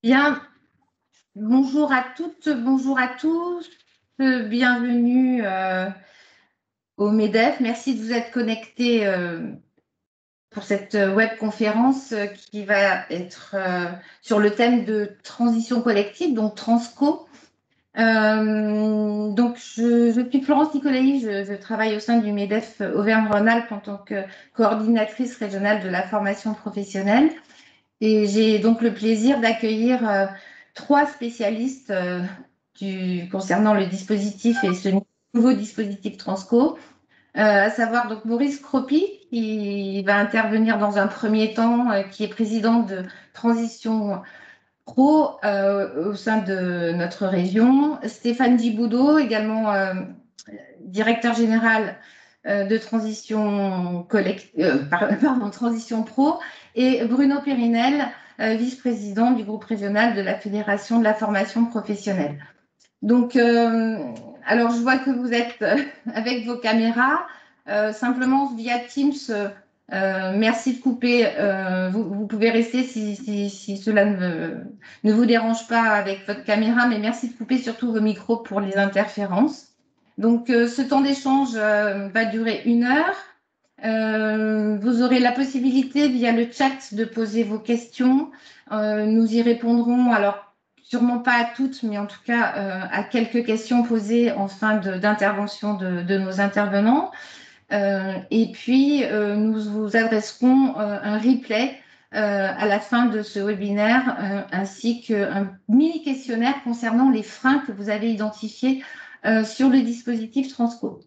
Bien, bonjour à toutes, bonjour à tous, bienvenue au MEDEF. Merci de vous être connectés pour cette webconférence qui va être sur le thème de transition collective, donc Transco. Je suis Florence Nicolaï, je travaille au sein du MEDEF Auvergne-Rhône-Alpes en tant que coordinatrice régionale de la formation professionnelle. Et j'ai donc le plaisir d'accueillir trois spécialistes concernant le dispositif et ce nouveau dispositif Transco, à savoir donc Maurice Cropy, qui va intervenir dans un premier temps, qui est président de Transition Pro au sein de notre région, Stéphane Djiboudot, également directeur général de Transition Pro, et Bruno Périnel, vice-président du groupe régional de la Fédération de la formation professionnelle. Donc, alors je vois que vous êtes avec vos caméras, simplement via Teams. Merci de couper. Vous pouvez rester si cela ne vous dérange pas avec votre caméra, mais merci de couper surtout vos micros pour les interférences. Donc, ce temps d'échange va durer 1 heure. Vous aurez la possibilité via le chat de poser vos questions. Nous y répondrons, alors sûrement pas à toutes, mais en tout cas à quelques questions posées en fin d'intervention de nos intervenants. Et puis, nous vous adresserons un replay à la fin de ce webinaire, ainsi qu'un mini questionnaire concernant les freins que vous avez identifiés sur le dispositif Transco.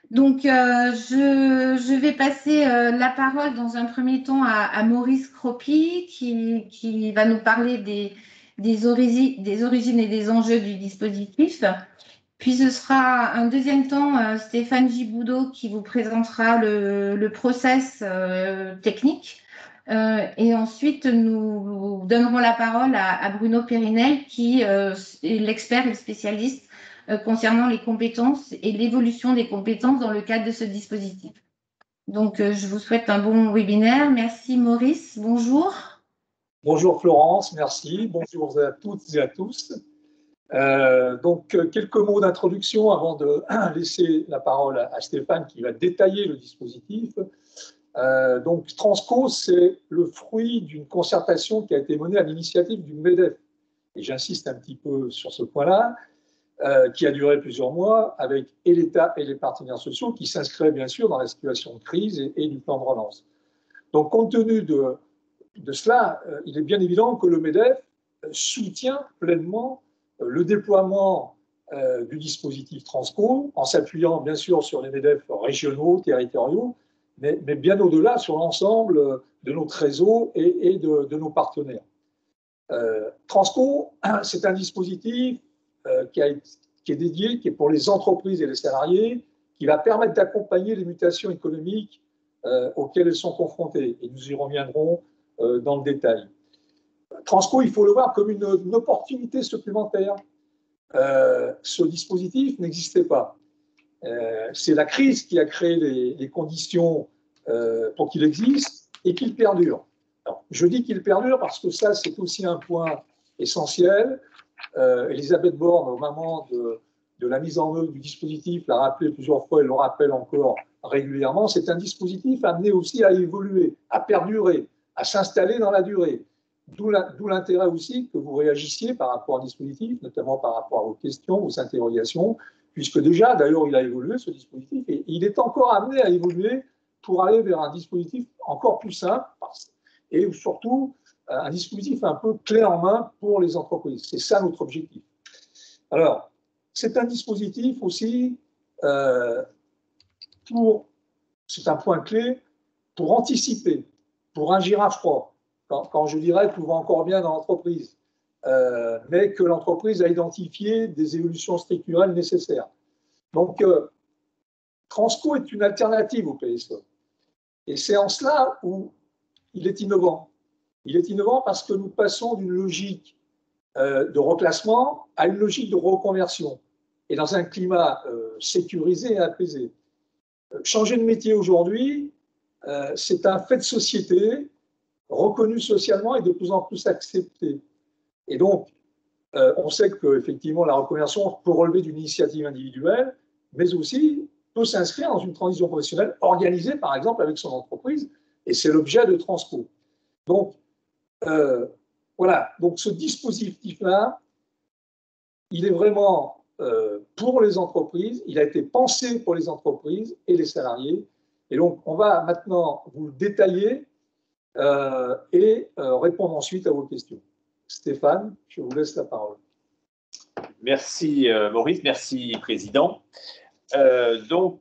Donc, je vais passer la parole dans un premier temps à Maurice Cropy, qui va nous parler des origines et des enjeux du dispositif. Puis ce sera un deuxième temps Stéphane Djiboudot qui vous présentera le process technique. Et ensuite, nous donnerons la parole à Bruno Périnel, qui est l'expert et le spécialiste concernant les compétences et l'évolution des compétences dans le cadre de ce dispositif. Donc, je vous souhaite un bon webinaire. Merci Maurice, bonjour. Bonjour Florence, merci. Bonjour à toutes et à tous. Quelques mots d'introduction avant de laisser la parole à Stéphane qui va détailler le dispositif. Transco, c'est le fruit d'une concertation qui a été menée à l'initiative du MEDEF. Et j'insiste un petit peu sur ce point-là, qui a duré plusieurs mois avec et l'État et les partenaires sociaux qui s'inscrivaient bien sûr dans la situation de crise et du plan de relance. Donc, compte tenu de cela, il est bien évident que le MEDEF soutient pleinement le déploiement du dispositif Transco, en s'appuyant bien sûr sur les MEDEF régionaux, territoriaux, mais bien au-delà sur l'ensemble de notre réseau et de nos partenaires. Transco, c'est un dispositif qui est dédié, qui est pour les entreprises et les salariés, qui va permettre d'accompagner les mutations économiques auxquelles elles sont confrontées. Et nous y reviendrons dans le détail. Transco, il faut le voir comme une opportunité supplémentaire. Ce dispositif n'existait pas. C'est la crise qui a créé les conditions pour qu'il existe et qu'il perdure. Alors, je dis qu'il perdure parce que ça, c'est aussi un point essentiel. Elisabeth Borne, au moment de la mise en œuvre du dispositif, l'a rappelé plusieurs fois et le rappelle encore régulièrement. C'est un dispositif amené aussi à évoluer, à perdurer, à s'installer dans la durée. D'où l'intérêt aussi que vous réagissiez par rapport à un dispositif, notamment par rapport à vos questions, vos interrogations, puisque déjà, d'ailleurs, il a évolué, ce dispositif, et il est encore amené à évoluer pour aller vers un dispositif encore plus simple, et surtout un dispositif un peu clé en main pour les entreprises. C'est ça notre objectif. Alors, c'est un dispositif aussi c'est un point clé pour anticiper, pour agir à froid, quand je dirais tout va encore bien dans l'entreprise, mais que l'entreprise a identifié des évolutions structurelles nécessaires. Donc, Transco est une alternative au PSE. Et c'est en cela où il est innovant. Il est innovant parce que nous passons d'une logique de reclassement à une logique de reconversion, et dans un climat sécurisé et apaisé. Changer de métier aujourd'hui, c'est un fait de société, reconnu socialement et de plus en plus accepté. Et donc, on sait qu'effectivement, la reconversion peut relever d'une initiative individuelle, mais aussi peut s'inscrire dans une transition professionnelle organisée, par exemple, avec son entreprise, et c'est l'objet de Transco. Donc, voilà. Donc, ce dispositif-là, il est vraiment pour les entreprises, il a été pensé pour les entreprises et les salariés. Et donc, on va maintenant vous le détailler et répondre ensuite à vos questions. Stéphane, je vous laisse la parole. Merci Maurice, merci Président. Vous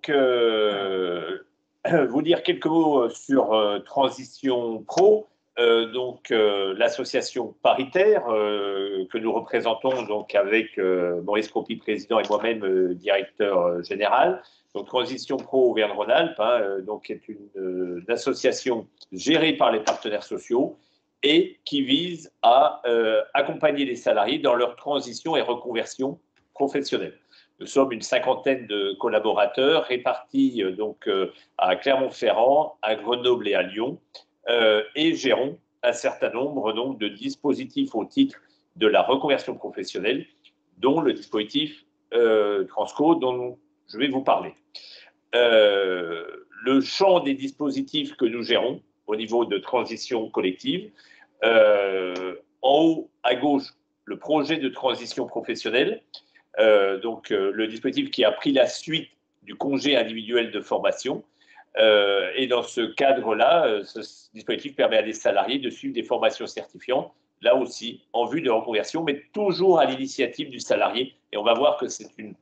dire quelques mots sur Transition Pro, l'association paritaire que nous représentons donc avec Maurice Cropy, président, et moi-même directeur général. Donc Transition Pro Auvergne-Rhône-Alpes, est une association gérée par les partenaires sociaux et qui vise à accompagner les salariés dans leur transition et reconversion professionnelle. Nous sommes une cinquantaine de collaborateurs répartis à Clermont-Ferrand, à Grenoble et à Lyon, et gérons un certain nombre de dispositifs au titre de la reconversion professionnelle, dont le dispositif Transco dont je vais vous parler. Le champ des dispositifs que nous gérons au niveau de transition collective, en haut à gauche, le projet de transition professionnelle, le dispositif qui a pris la suite du congé individuel de formation. Et dans ce cadre-là, ce dispositif permet à des salariés de suivre des formations certifiantes, là aussi en vue de reconversion, mais toujours à l'initiative du salarié. Et on va voir que c'est une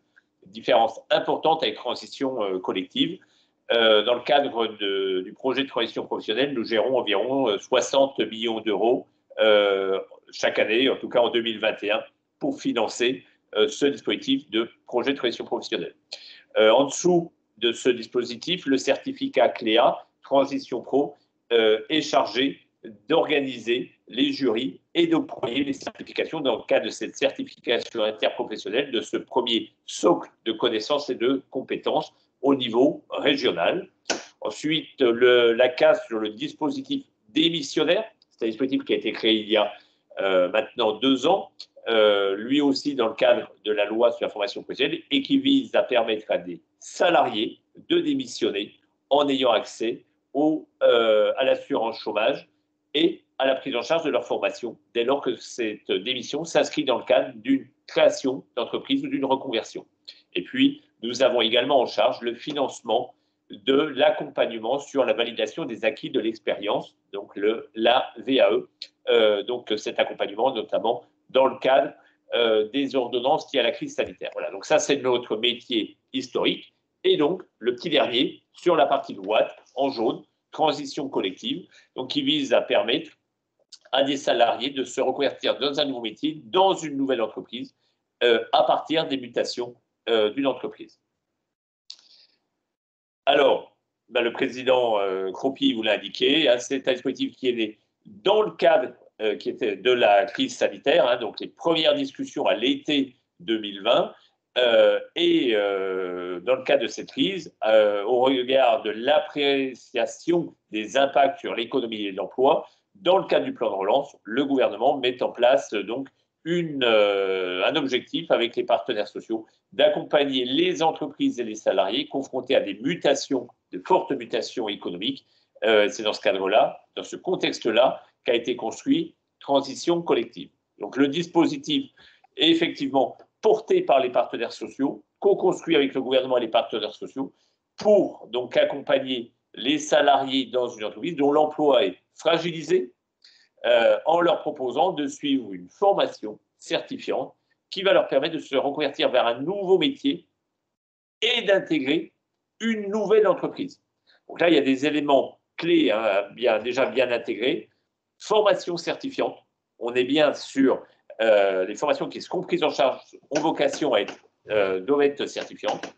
différence importante avec transition collective. Dans le cadre du projet de transition professionnelle, nous gérons environ 60 millions d'euros chaque année, en tout cas en 2021, pour financer ce dispositif de projet de transition professionnelle. En dessous de ce dispositif, le certificat CLEA, Transition Pro, est chargé d'organiser les jurys et d'octroyer les certifications dans le cadre de cette certification interprofessionnelle, de ce premier socle de connaissances et de compétences au niveau régional. Ensuite, la case sur le dispositif démissionnaire, c'est un dispositif qui a été créé il y a maintenant 2 ans, lui aussi dans le cadre de la loi sur la formation professionnelle, et qui vise à permettre à des salariés de démissionner en ayant accès à l'assurance chômage et à la prise en charge de leur formation, dès lors que cette démission s'inscrit dans le cadre d'une création d'entreprise ou d'une reconversion. Et puis, nous avons également en charge le financement de l'accompagnement sur la validation des acquis de l'expérience, donc la VAE, donc cet accompagnement notamment dans le cadre des ordonnances liées à la crise sanitaire. Voilà, donc ça c'est notre métier historique. Et donc le petit dernier, sur la partie droite, en jaune, transition collective, donc qui vise à permettre à des salariés de se reconvertir dans un nouveau métier, dans une nouvelle entreprise, à partir des mutations d'une entreprise. Alors, le président Cropy vous l'a indiqué, c'est un dispositif qui est né dans le cadre qui était de la crise sanitaire, donc les premières discussions à l'été 2020, et dans le cadre de cette crise, au regard de l'appréciation des impacts sur l'économie et l'emploi, dans le cadre du plan de relance, le gouvernement met en place donc un objectif avec les partenaires sociaux d'accompagner les entreprises et les salariés confrontés à des mutations, de fortes mutations économiques. C'est dans ce cadre-là, dans ce contexte-là, qu'a été construit Transition collective. Donc le dispositif est effectivement porté par les partenaires sociaux, co-construit avec le gouvernement et les partenaires sociaux, pour donc accompagner les salariés dans une entreprise dont l'emploi est fragilisé, en leur proposant de suivre une formation certifiante qui va leur permettre de se reconvertir vers un nouveau métier et d'intégrer une nouvelle entreprise. Donc là, il y a des éléments clés déjà bien intégrés. Formation certifiante, on est bien sur les formations qui sont prises en charge, ont vocation à doivent être certifiantes.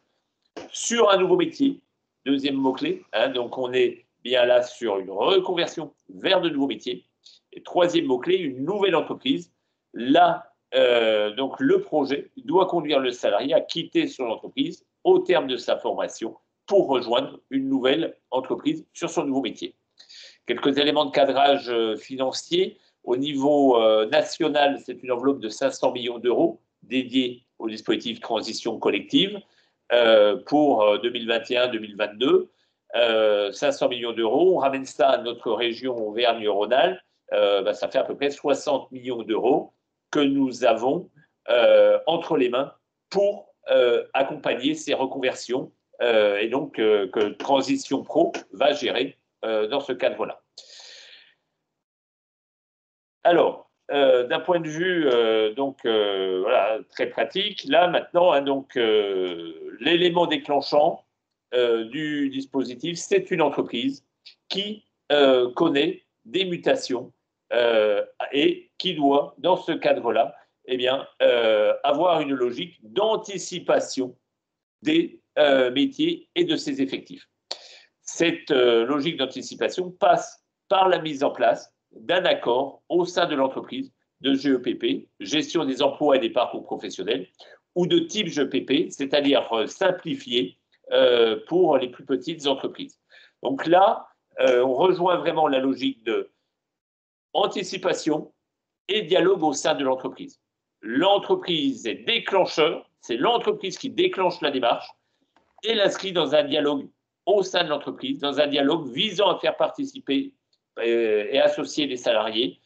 Sur un nouveau métier, deuxième mot-clé, donc on est bien là sur une reconversion vers de nouveaux métiers. Et troisième mot-clé, une nouvelle entreprise. Là, donc le projet doit conduire le salarié à quitter son entreprise au terme de sa formation pour rejoindre une nouvelle entreprise sur son nouveau métier. Quelques éléments de cadrage financier. Au niveau national, c'est une enveloppe de 500 millions d'euros dédiée au dispositif transition collective pour 2021-2022. 500 millions d'euros. On ramène ça à notre région Auvergne-Rhône-Alpes, ça fait à peu près 60 millions d'euros que nous avons entre les mains pour accompagner ces reconversions et donc que Transition Pro va gérer dans ce cadre-là. Alors, d'un point de vue voilà, très pratique, là maintenant, hein, l'élément déclenchant du dispositif, c'est une entreprise qui connaît des mutations et qui doit, dans ce cadre-là, eh bien, avoir une logique d'anticipation des métiers et de ses effectifs. Cette logique d'anticipation passe par la mise en place d'un accord au sein de l'entreprise de GEPP, gestion des emplois et des parcours professionnels, ou de type GEPP, c'est-à-dire simplifié pour les plus petites entreprises. Donc là, on rejoint vraiment la logique de anticipation et dialogue au sein de l'entreprise. L'entreprise est déclencheur, c'est l'entreprise qui déclenche la démarche et l'inscrit dans un dialogue au sein de l'entreprise, dans un dialogue visant à faire participer et associer les salariés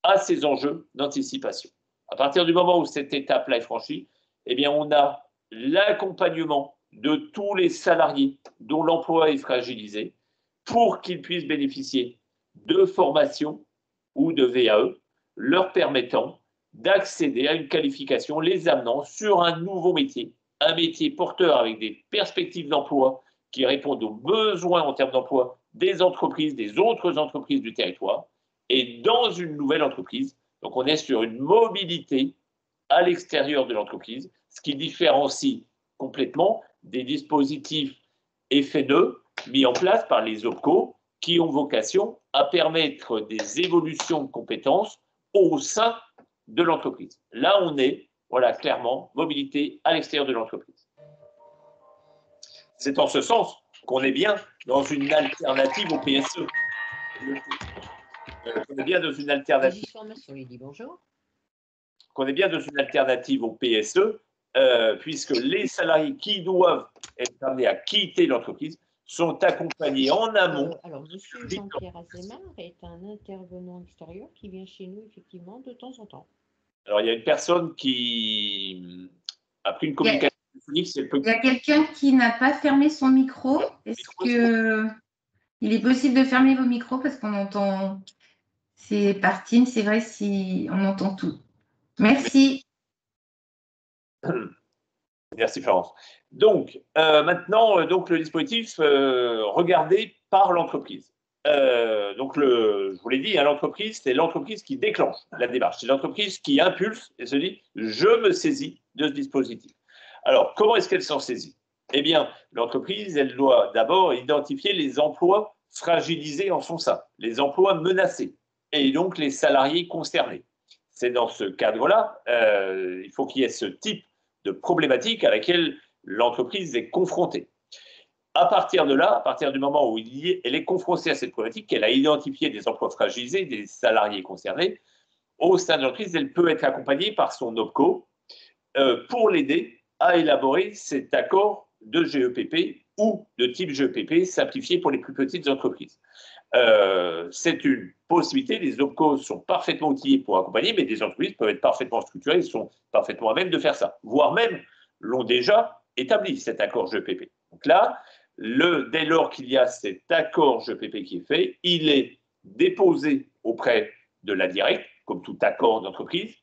à ces enjeux d'anticipation. À partir du moment où cette étape-là est franchie, eh bien, on a l'accompagnement de tous les salariés dont l'emploi est fragilisé pour qu'ils puissent bénéficier de formations ou de VAE leur permettant d'accéder à une qualification, les amenant sur un nouveau métier, un métier porteur avec des perspectives d'emploi qui répondent aux besoins en termes d'emploi des entreprises, des autres entreprises du territoire, et dans une nouvelle entreprise. Donc on est sur une mobilité à l'extérieur de l'entreprise, ce qui différencie complètement des dispositifs FNE mis en place par les OPCO qui ont vocation à permettre des évolutions de compétences au sein de l'entreprise. Là, on est, voilà, clairement, mobilité à l'extérieur de l'entreprise. C'est en ce sens qu'on est bien dans une alternative au PSE. On est bien dans une alternative. Qu'on est bien dans une alternative au PSE, puisque les salariés qui doivent être amenés à quitter l'entreprise sont accompagnés en amont. Alors, M. Jean-Pierre Azémar est un intervenant extérieur qui vient chez nous, effectivement, de temps en temps. Alors, il y a une personne qui a pris une communication téléphonique. Il y a quelqu'un qui n'a pas fermé son micro. Est-ce qu'il est possible de fermer vos micros parce qu'on entend... C'est par Teams, c'est vrai, si on entend tout. Merci. Merci Florence. Donc, maintenant, le dispositif regardé par l'entreprise. Je vous l'ai dit, hein, l'entreprise, c'est l'entreprise qui déclenche la démarche. C'est l'entreprise qui impulse et se dit « je me saisis de ce dispositif ». Alors, comment est-ce qu'elle s'en saisit? Eh bien, l'entreprise, elle doit d'abord identifier les emplois fragilisés en son sein, les emplois menacés, et donc les salariés concernés. C'est dans ce cadre-là, il faut qu'il y ait ce type de problématique à laquelle l'entreprise est confrontée. À partir de là, à partir du moment où elle est confrontée à cette problématique, qu'elle a identifié des emplois fragilisés, des salariés concernés, au sein de l'entreprise, elle peut être accompagnée par son OPCO pour l'aider à élaborer cet accord de GEPP ou de type GEPP simplifié pour les plus petites entreprises. C'est une possibilité, les OPCO sont parfaitement outillés pour accompagner, mais des entreprises peuvent être parfaitement structurées, sont parfaitement à même de faire ça, voire même l'ont déjà établi, cet accord GEPP. Donc là, dès lors qu'il y a cet accord GEPP qui est fait, il est déposé auprès de la directe, comme tout accord d'entreprise.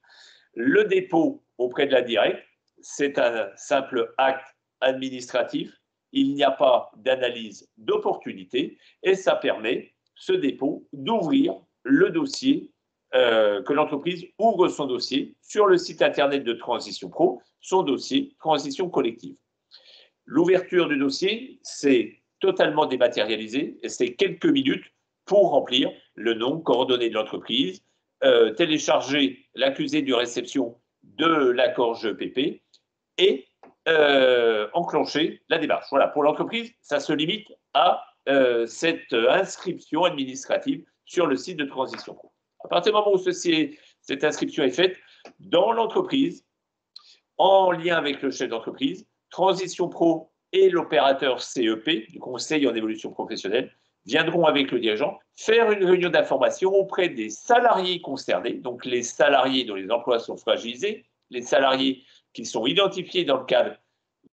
Le dépôt auprès de la directe, c'est un simple acte administratif. Il n'y a pas d'analyse d'opportunité et ça permet, ce dépôt, d'ouvrir le dossier, que l'entreprise ouvre son dossier sur le site internet de Transition Pro, son dossier Transition collective. L'ouverture du dossier, c'est totalement dématérialisé et c'est quelques minutes pour remplir le nom, coordonnées de l'entreprise, télécharger l'accusé de réception de l'accord GEPP et enclencher la démarche. Voilà, pour l'entreprise, ça se limite à cette inscription administrative sur le site de Transition Pro. À partir du moment où cette inscription est faite, dans l'entreprise, en lien avec le chef d'entreprise, Transition Pro et l'opérateur CEP, du Conseil en évolution professionnelle, viendront avec le dirigeant faire une réunion d'information auprès des salariés concernés, donc les salariés dont les emplois sont fragilisés, les salariés qui sont identifiés dans le cadre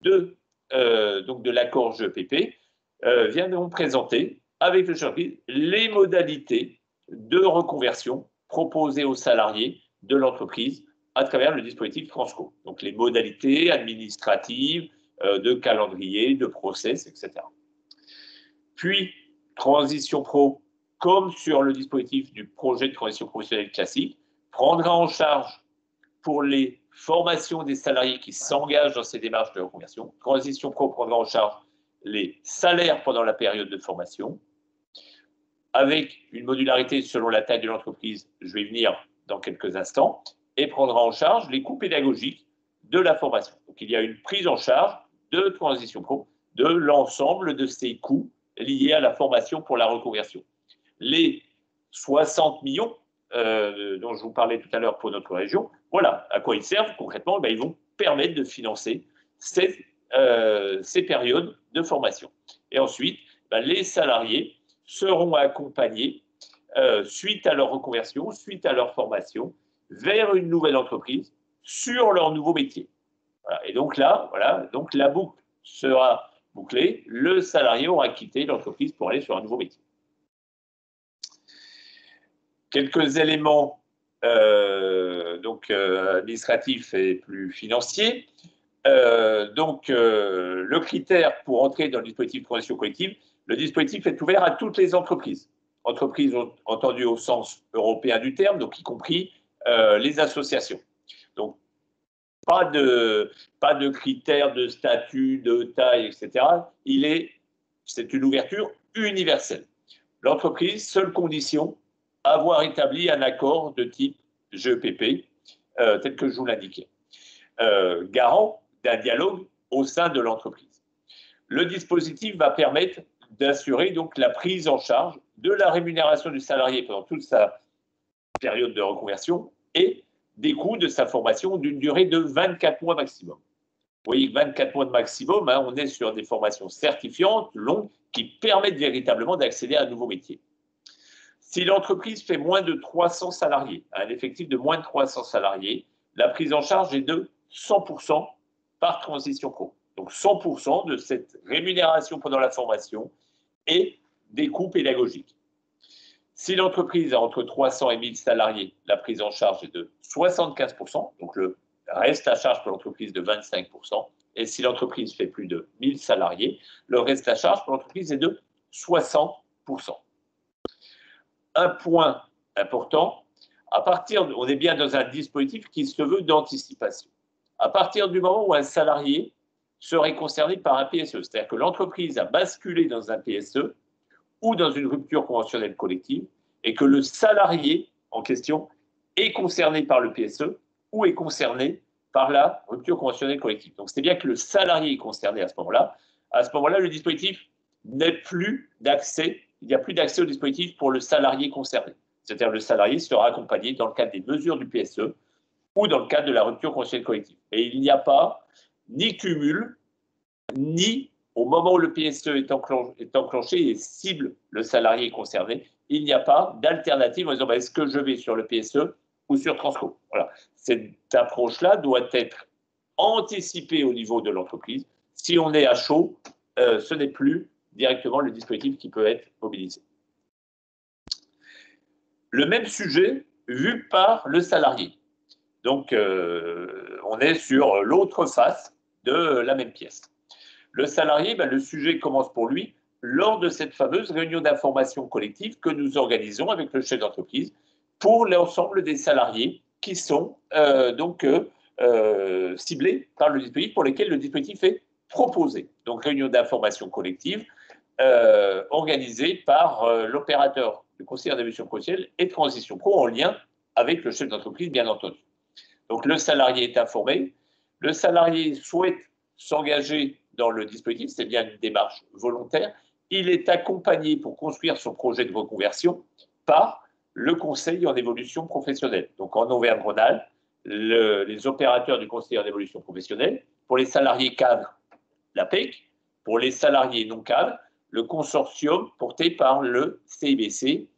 de l'accord GEPP, viendront présenter avec le chef d'entreprise les modalités de reconversion proposées aux salariés de l'entreprise à travers le dispositif Transco. Donc les modalités administratives, de calendrier, de process, etc. Puis, Transition Pro, comme sur le dispositif du projet de transition professionnelle classique, prendra en charge pour les formations des salariés qui s'engagent dans ces démarches de reconversion. Transition Pro prendra en charge les salaires pendant la période de formation, avec une modularité selon la taille de l'entreprise, je vais y venir dans quelques instants, et prendra en charge les coûts pédagogiques de la formation. Donc il y a une prise en charge de Transition Pro de l'ensemble de ces coûts liés à la formation pour la reconversion. Les 60 millions dont je vous parlais tout à l'heure pour notre région, voilà à quoi ils servent concrètement. Ils vont permettre de financer ces périodes de formation. Et ensuite, les salariés seront accompagnés suite à leur reconversion, suite à leur formation, vers une nouvelle entreprise sur leur nouveau métier. Voilà. Et donc là, voilà, donc la boucle sera bouclée, le salarié aura quitté l'entreprise pour aller sur un nouveau métier. Quelques éléments administratifs et plus financiers. Le critère pour entrer dans le dispositif de transition collective, le dispositif est ouvert à toutes les entreprises. Entreprises entendues au sens européen du terme, donc y compris les associations. Donc, pas de critères de statut, de taille, etc. C'est une ouverture universelle. L'entreprise, seule condition, avoir établi un accord de type GEPP, tel que je vous l'indiquais, garant d'un dialogue au sein de l'entreprise. Le dispositif va permettre d'assurer donc la prise en charge de la rémunération du salarié pendant toute sa période de reconversion et des coûts de sa formation d'une durée de 24 mois maximum. Vous voyez, 24 mois de maximum, on est sur des formations certifiantes, longues, qui permettent véritablement d'accéder à un nouveau métier. Si l'entreprise fait moins de 300 salariés, un effectif de moins de 300 salariés, la prise en charge est de 100% par Transition Pro. Donc 100% de cette rémunération pendant la formation et des coûts pédagogiques. Si l'entreprise a entre 300 et 1000 salariés, la prise en charge est de 75%, donc le reste à charge pour l'entreprise de 25%. Et si l'entreprise fait plus de 1000 salariés, le reste à charge pour l'entreprise est de 60%. Un point important, on est bien dans un dispositif qui se veut d'anticipation. À partir du moment où un salarié serait concerné par un PSE, c'est-à-dire que l'entreprise a basculé dans un PSE ou dans une rupture conventionnelle collective et que le salarié en question est concerné par le PSE ou est concerné par la rupture conventionnelle collective. Donc, c'est bien que le salarié est concerné à ce moment-là. À ce moment-là, le dispositif n'est plus d'accès, il n'y a plus d'accès au dispositif pour le salarié concerné. C'est-à-dire que le salarié sera accompagné dans le cadre des mesures du PSE ou dans le cadre de la rupture conventionnelle collective. Et il n'y a pas ni cumul, ni au moment où le PSE est enclenché et cible le salarié concerné, il n'y a pas d'alternative en disant est-ce que je vais sur le PSE ou sur Transco. Voilà. Cette approche-là doit être anticipée au niveau de l'entreprise. Si on est à chaud, ce n'est plus directement le dispositif qui peut être mobilisé. Le même sujet vu par le salarié. Donc, on est sur l'autre face de la même pièce. Le salarié, le sujet commence pour lui lors de cette fameuse réunion d'information collective que nous organisons avec le chef d'entreprise pour l'ensemble des salariés qui sont ciblés par le dispositif, pour lesquels le dispositif est proposé. Donc, réunion d'information collective organisée par l'opérateur du Conseil en évolution professionnelle et Transition Pro en lien avec le chef d'entreprise, bien entendu. Donc, le salarié est informé. Le salarié souhaite s'engager dans le dispositif, c'est bien une démarche volontaire. Il est accompagné pour construire son projet de reconversion par le conseil en évolution professionnelle. Donc en Auvergne-Rhône-Alpes, les opérateurs du conseil en évolution professionnelle, pour les salariés cadres, l'APEC, pour les salariés non cadres, le consortium porté par le CIBC,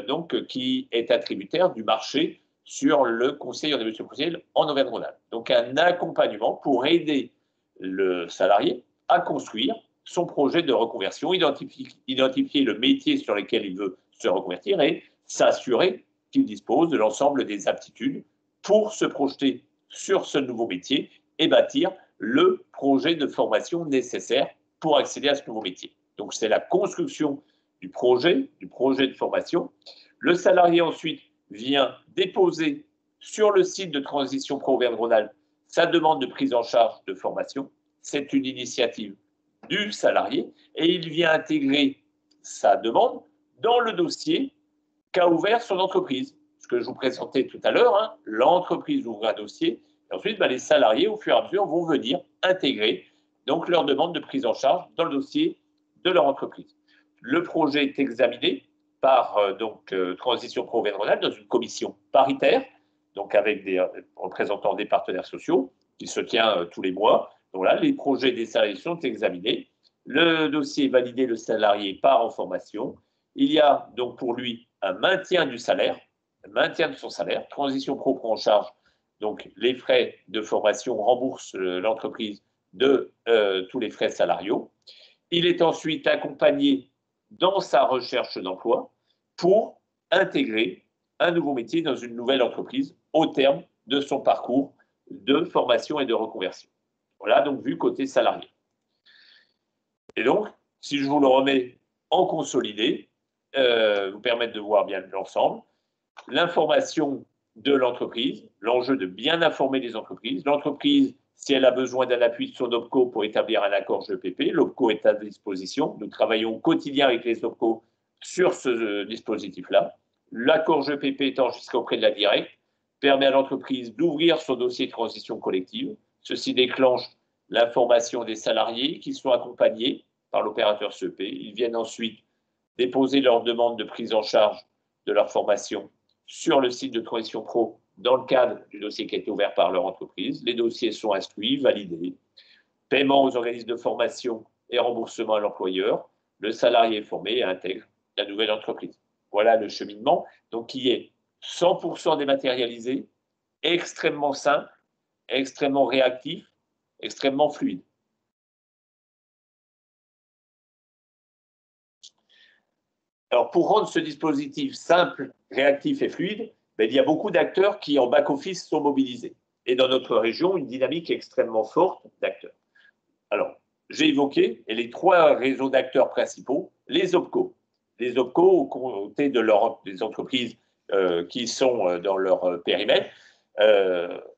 donc, qui est attributaire du marché sur le conseil en évolution professionnelle en Auvergne-Rhône-Alpes. Donc un accompagnement pour aider le salarié à construire son projet de reconversion, identifier le métier sur lequel il veut se reconvertir et s'assurer qu'il dispose de l'ensemble des aptitudes pour se projeter sur ce nouveau métier et bâtir le projet de formation nécessaire pour accéder à ce nouveau métier. Donc, c'est la construction du projet de formation. Le salarié ensuite vient déposer sur le site de Transition Pro Auvergne-Rhône-Alpes sa demande de prise en charge de formation. C'est une initiative du salarié et il vient intégrer sa demande dans le dossier qu'a ouvert son entreprise. Ce que je vous présentais tout à l'heure, hein, l'entreprise ouvre un dossier et ensuite les salariés, au fur et à mesure, vont venir intégrer donc leur demande de prise en charge dans le dossier de leur entreprise. Le projet est examiné par Transition Pro Auvergne-Rhône-Alpes dans une commission paritaire, donc avec des représentants des partenaires sociaux, qui se tient tous les mois. Donc là, les projets des salariés sont examinés. Le dossier est validé, le salarié part en formation. Il y a donc pour lui un maintien du salaire, un maintien de son salaire. Transition Pro prend en charge donc les frais de formation, rembourse l'entreprise de tous les frais salariaux. Il est ensuite accompagné dans sa recherche d'emploi pour intégrer un nouveau métier dans une nouvelle entreprise au terme de son parcours de formation et de reconversion. Voilà donc vu côté salarié. Et donc, si je vous le remets en consolidé, vous permettre de voir bien l'ensemble, l'information de l'entreprise, l'enjeu de bien informer les entreprises. L'entreprise, si elle a besoin d'un appui de son OPCO pour établir un accord GEPP, l'OPCO est à disposition. Nous travaillons au quotidien avec les OPCO sur ce dispositif-là. L'accord GEPP est enregistré auprès de la directe, permet à l'entreprise d'ouvrir son dossier de transition collective. Ceci déclenche l'information des salariés qui sont accompagnés par l'opérateur CEP. Ils viennent ensuite déposer leur demande de prise en charge de leur formation sur le site de Transition Pro dans le cadre du dossier qui a été ouvert par leur entreprise. Les dossiers sont instruits, validés. Paiement aux organismes de formation et remboursement à l'employeur. Le salarié est formé et intègre la nouvelle entreprise. Voilà le cheminement, donc qui est 100% dématérialisé, extrêmement simple, extrêmement réactif, extrêmement fluide. Alors, pour rendre ce dispositif simple, réactif et fluide, il y a beaucoup d'acteurs qui, en back-office, sont mobilisés. Et dans notre région, une dynamique extrêmement forte d'acteurs. Alors, j'ai évoqué les trois réseaux d'acteurs principaux, les OPCO. Les OPCO, aux côtés des entreprises qui sont dans leur périmètre,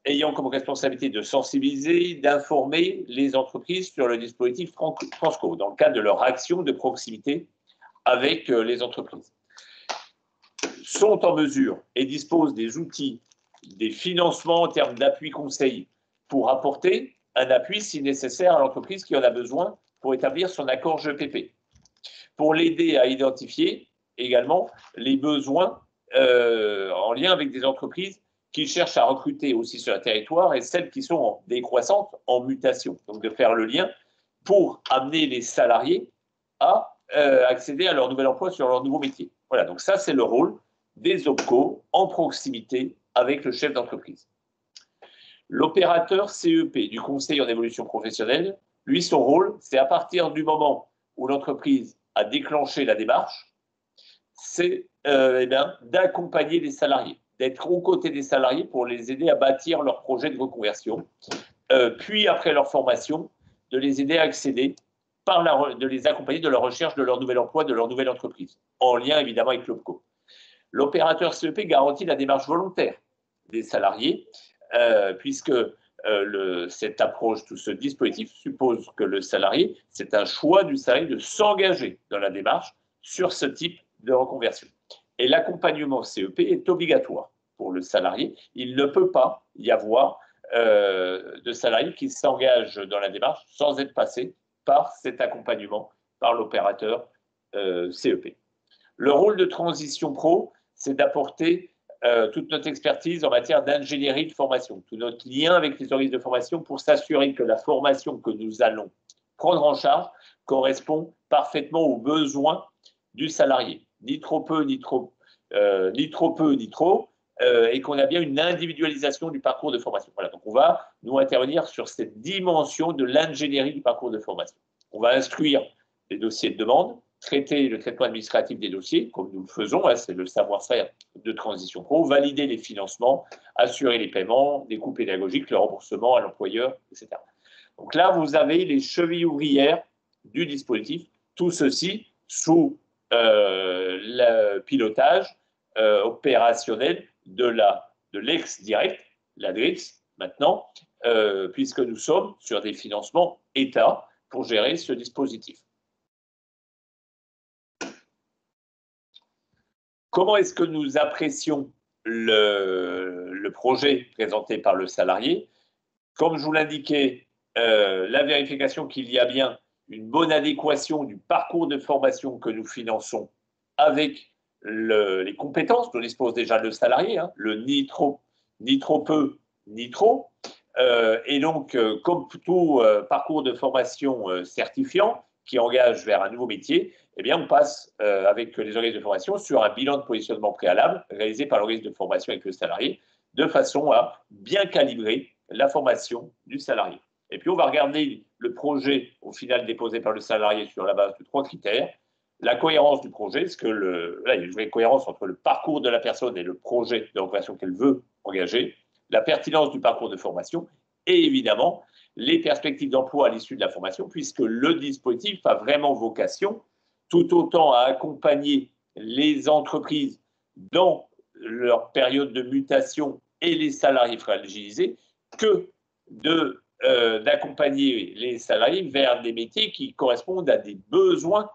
ayant comme responsabilité de sensibiliser, d'informer les entreprises sur le dispositif Transco, dans le cadre de leur action de proximité avec les entreprises, sont en mesure et disposent des outils, des financements en termes d'appui conseil pour apporter un appui si nécessaire à l'entreprise qui en a besoin pour établir son accord GEPP, pour l'aider à identifier également les besoins en lien avec des entreprises qui cherchent à recruter aussi sur le territoire et celles qui sont décroissantes, en mutation. Donc de faire le lien pour amener les salariés à accéder à leur nouvel emploi sur leur nouveau métier. Voilà, donc ça, c'est le rôle des OPCO en proximité avec le chef d'entreprise. L'opérateur CEP du conseil en évolution professionnelle, lui, son rôle, c'est à partir du moment où l'entreprise a déclenché la démarche, c'est d'accompagner les salariés, d'être aux côtés des salariés pour les aider à bâtir leur projet de reconversion, puis après leur formation, de les aider à accéder de les accompagner de leur recherche de leur nouvel emploi, de leur nouvelle entreprise, en lien évidemment avec l'OPCO. L'opérateur CEP garantit la démarche volontaire des salariés, puisque cette approche, tout ce dispositif suppose que le salarié, c'est un choix du salarié de s'engager dans la démarche sur ce type de reconversion. Et l'accompagnement CEP est obligatoire pour le salarié. Il ne peut pas y avoir de salarié qui s'engage dans la démarche sans être passé par cet accompagnement par l'opérateur CEP. Le rôle de Transition Pro, c'est d'apporter toute notre expertise en matière d'ingénierie de formation, tout notre lien avec les organismes de formation pour s'assurer que la formation que nous allons prendre en charge correspond parfaitement aux besoins du salarié, ni trop peu, ni trop et qu'on a bien une individualisation du parcours de formation. Voilà, donc on va nous intervenir sur cette dimension de l'ingénierie du parcours de formation. On va instruire les dossiers de demande, traiter le traitement administratif des dossiers, comme nous le faisons, hein, c'est le savoir-faire de Transition Pro, valider les financements, assurer les paiements, des coûts pédagogiques, le remboursement à l'employeur, etc. Donc là, vous avez les chevilles ouvrières du dispositif, tout ceci sous le pilotage opérationnel de l'ex-direct, la DRIX maintenant, puisque nous sommes sur des financements État pour gérer ce dispositif. Comment est-ce que nous apprécions le projet présenté par le salarié? Comme je vous l'indiquais, la vérification qu'il y a bien une bonne adéquation du parcours de formation que nous finançons avec les compétences dont dispose déjà le salarié, hein, le ni trop peu, ni trop. Et donc, comme tout parcours de formation certifiant qui engage vers un nouveau métier, eh bien, on passe avec les organismes de formation sur un bilan de positionnement préalable réalisé par l'organisme de formation avec le salarié, de façon à bien calibrer la formation du salarié. Et puis, on va regarder le projet au final déposé par le salarié sur la base de 3 critères. La cohérence du projet, parce que là, il y a une vraie cohérence entre le parcours de la personne et le projet de reconversion qu'elle veut engager, la pertinence du parcours de formation et évidemment les perspectives d'emploi à l'issue de la formation, puisque le dispositif a vraiment vocation tout autant à accompagner les entreprises dans leur période de mutation et les salariés fragilisés que d'accompagner les salariés vers des métiers qui correspondent à des besoins,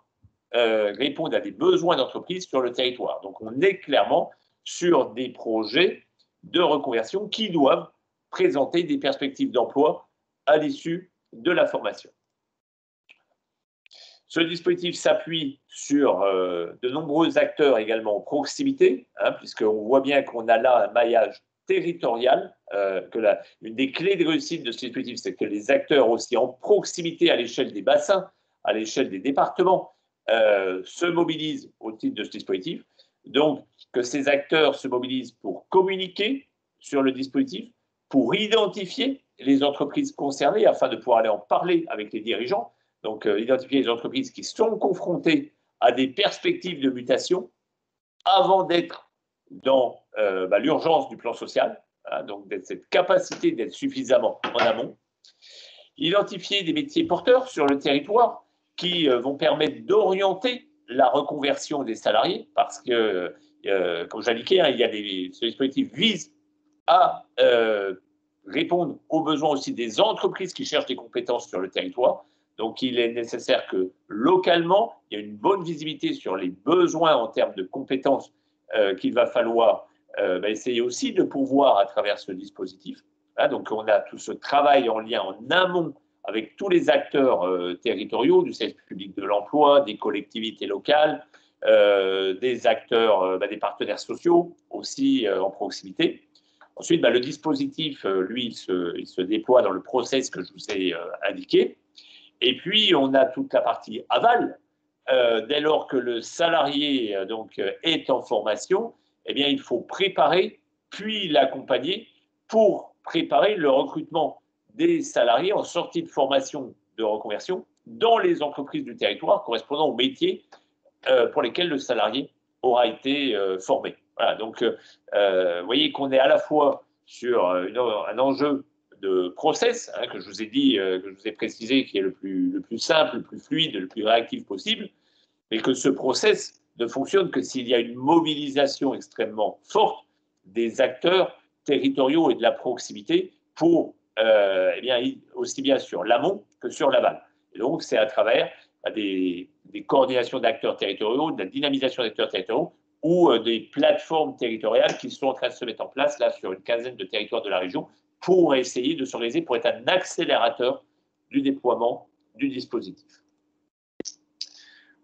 répondent à des besoins d'entreprise sur le territoire. Donc on est clairement sur des projets de reconversion qui doivent présenter des perspectives d'emploi à l'issue de la formation. Ce dispositif s'appuie sur de nombreux acteurs également en proximité, hein, puisqu'on voit bien qu'on a là un maillage territorial, une des clés de réussite de ce dispositif, c'est que les acteurs aussi en proximité à l'échelle des bassins, à l'échelle des départements, se mobilisent au titre de ce dispositif. Donc, que ces acteurs se mobilisent pour communiquer sur le dispositif, pour identifier les entreprises concernées afin de pouvoir aller en parler avec les dirigeants. Donc, identifier les entreprises qui sont confrontées à des perspectives de mutation avant d'être dans l'urgence du plan social, hein, donc cette capacité d'être suffisamment en amont. Identifier des métiers porteurs sur le territoire qui vont permettre d'orienter la reconversion des salariés, parce que, comme j'indiquais, hein, ce dispositif vise à répondre aux besoins aussi des entreprises qui cherchent des compétences sur le territoire. Donc, il est nécessaire que localement, il y ait une bonne visibilité sur les besoins en termes de compétences qu'il va falloir essayer aussi de pourvoir à travers ce dispositif. Hein, donc, on a tout ce travail en lien en amont avec tous les acteurs territoriaux, du service public de l'emploi, des collectivités locales, des acteurs, des partenaires sociaux aussi en proximité. Ensuite, le dispositif, lui, il se déploie dans le process que je vous ai indiqué. Et puis, on a toute la partie aval. Dès lors que le salarié est en formation, eh bien, il faut préparer, puis l'accompagner pour préparer le recrutement des salariés en sortie de formation de reconversion dans les entreprises du territoire correspondant aux métiers pour lesquels le salarié aura été formé. Voilà, donc, vous voyez qu'on est à la fois sur un enjeu de process, hein, que je vous ai dit, que je vous ai précisé, qui est le plus simple, le plus fluide, le plus réactif possible, mais que ce process ne fonctionne que s'il y a une mobilisation extrêmement forte des acteurs territoriaux et de la proximité pour, aussi bien sur l'amont que sur l'aval. Et donc, c'est à travers des coordinations d'acteurs territoriaux, de la dynamisation d'acteurs territoriaux, ou des plateformes territoriales qui sont en train de se mettre en place là sur une quinzaine de territoires de la région pour essayer de s'organiser pour être un accélérateur du déploiement du dispositif.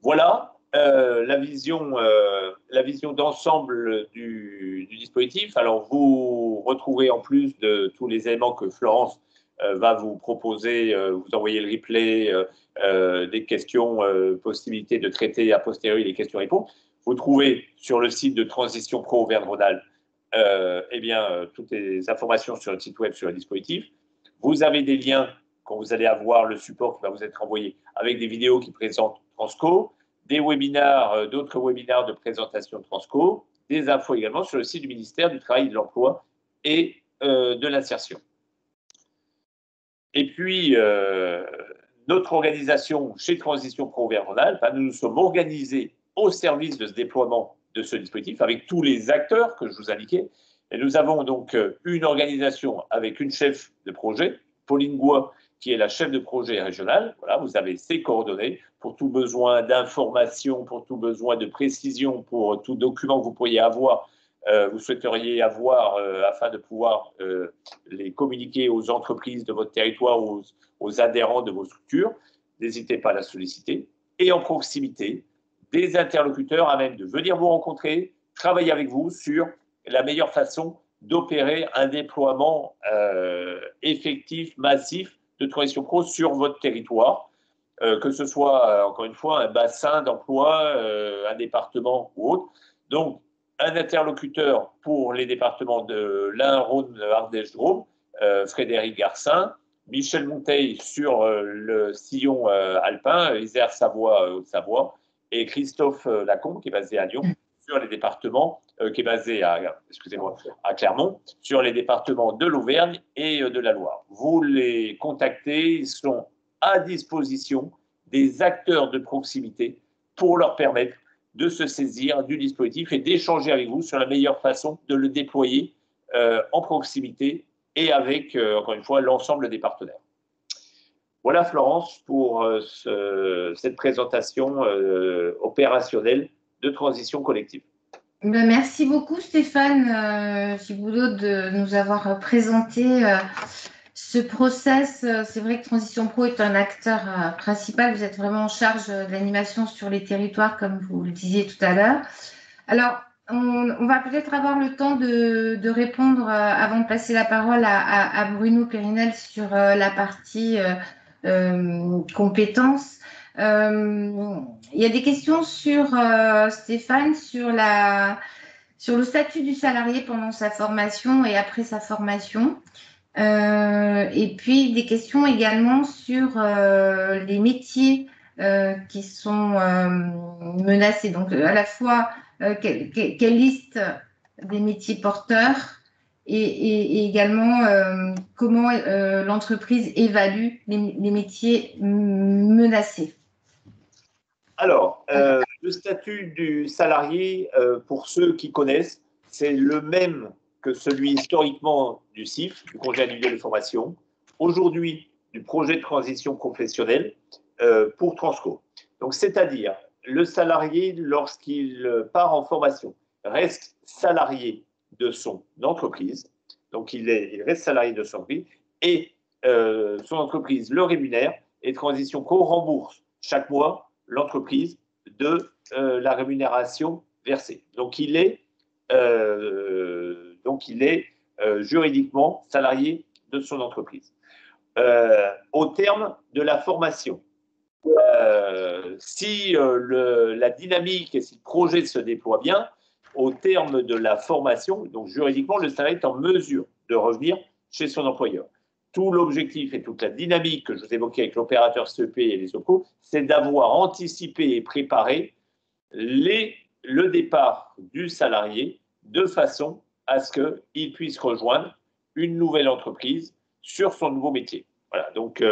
Voilà la vision d'ensemble du dispositif. Alors, vous retrouvez en plus de tous les éléments que Florence va vous proposer, vous envoyez le replay, des questions, possibilité de traiter a posteriori les questions-réponses. Vous trouvez sur le site de Transition Pro Auvergne-Rhône-Alpes toutes les informations sur le site web sur le dispositif. Vous avez des liens quand vous allez avoir le support qui va vous être envoyé avec des vidéos qui présentent Transco, des webinaires, d'autres webinaires de présentation de Transco, des infos également sur le site du ministère du Travail et de l'Emploi et de l'Insertion. Et puis, notre organisation chez Transition Pro Auvergne-Rhône-Alpes, nous nous sommes organisés au service de ce déploiement de ce dispositif avec tous les acteurs que je vous indiquais. Et nous avons donc une organisation avec une chef de projet, Pauline Goua, qui est la chef de projet régionale. Voilà, vous avez ses coordonnées pour tout besoin d'information, pour tout besoin de précision, pour tout document que vous pourriez avoir, vous souhaiteriez avoir afin de pouvoir les communiquer aux entreprises de votre territoire, aux adhérents de vos structures. N'hésitez pas à la solliciter. Et en proximité, des interlocuteurs à même de venir vous rencontrer, travailler avec vous sur la meilleure façon d'opérer un déploiement effectif, massif de Transition Pro sur votre territoire, que ce soit, encore une fois, un bassin d'emploi, un département ou autre. Donc, un interlocuteur pour les départements de l'Ain, Rhône, Ardèche, Drôme, Frédéric Garcin, Michel Monteil sur le sillon alpin, Isère, Savoie, Haute-Savoie, et Christophe Lacombe, qui est basé à Lyon, sur les départements, qui est basé à Clermont, sur les départements de l'Auvergne et de la Loire. Vous les contactez, ils sont à disposition des acteurs de proximité pour leur permettre de se saisir du dispositif et d'échanger avec vous sur la meilleure façon de le déployer en proximité et avec, encore une fois, l'ensemble des partenaires. Voilà, Florence, pour cette présentation opérationnelle de transition collective. Merci beaucoup, Stéphane Giboulot, de nous avoir présenté ce process. C'est vrai que Transition Pro est un acteur principal. Vous êtes vraiment en charge de l'animation sur les territoires, comme vous le disiez tout à l'heure. Alors, on va peut-être avoir le temps de répondre avant de passer la parole à Bruno Périnel sur la partie compétences. Il y a des questions sur Stéphane, sur le statut du salarié pendant sa formation et après sa formation. Et puis des questions également sur les métiers qui sont menacés. Donc à la fois quelle liste des métiers porteurs et également comment l'entreprise évalue les métiers menacés. Alors, le statut du salarié, pour ceux qui connaissent, c'est le même que celui historiquement du CIF, du congé individuel de formation, aujourd'hui du projet de transition professionnelle pour Transco. Donc, c'est-à-dire, le salarié, lorsqu'il part en formation, reste salarié de son entreprise, donc il reste salarié de son entreprise, et son entreprise le rémunère, et Transition Pro rembourse chaque mois l'entreprise de la rémunération versée. Donc, il est juridiquement salarié de son entreprise. Au terme de la formation, si la dynamique et si le projet se déploie bien, au terme de la formation, donc juridiquement, le salarié est en mesure de revenir chez son employeur. Tout l'objectif et toute la dynamique que je vous évoquais avec l'opérateur CEP et les OPCO, c'est d'avoir anticipé et préparé le départ du salarié de façon à ce qu'il puisse rejoindre une nouvelle entreprise sur son nouveau métier. Voilà, donc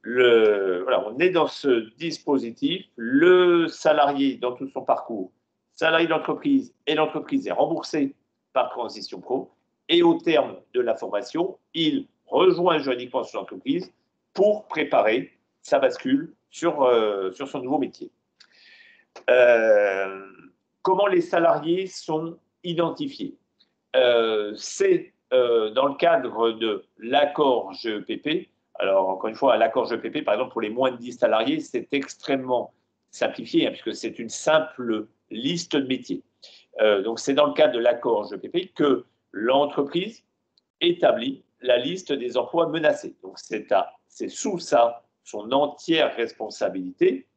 on est dans ce dispositif. Le salarié, dans tout son parcours, salarié d'entreprise, et l'entreprise est remboursée par Transition Pro. Et au terme de la formation, il rejoint juridiquement son entreprise pour préparer sa bascule sur son nouveau métier. Comment les salariés sont identifiés? C'est dans le cadre de l'accord GEPP. Alors, encore une fois, l'accord GEPP, par exemple, pour les moins de 10 salariés, c'est extrêmement simplifié, hein, puisque c'est une simple liste de métiers. Donc, c'est dans le cadre de l'accord GPP que l'entreprise établit la liste des emplois menacés. Donc, c'est sous son entière responsabilité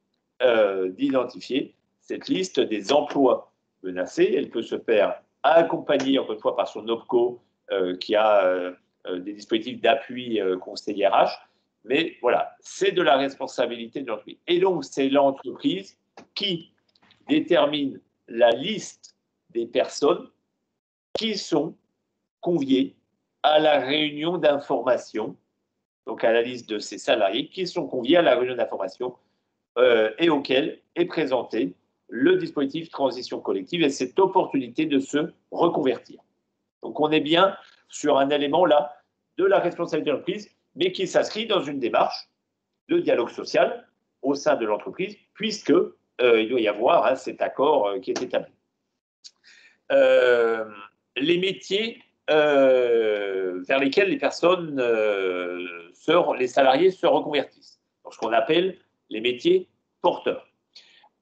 d'identifier cette liste des emplois menacés. Elle peut se faire accompagner, encore une fois, par son OPCO, qui a des dispositifs d'appui conseiller RH. Mais voilà, c'est de la responsabilité de l'entreprise. Et donc, c'est l'entreprise qui détermine la liste des personnes qui sont conviées à la réunion d'information, donc à la liste de ces salariés qui sont conviés à la réunion d'information et auquel est présenté le dispositif transition collective et cette opportunité de se reconvertir. Donc, on est bien sur un élément là de la responsabilité de l'entreprise, mais qui s'inscrit dans une démarche de dialogue social au sein de l'entreprise, puisque il doit y avoir cet accord qui est établi. Les métiers vers lesquels les personnes, les salariés se reconvertissent, donc ce qu'on appelle les métiers porteurs.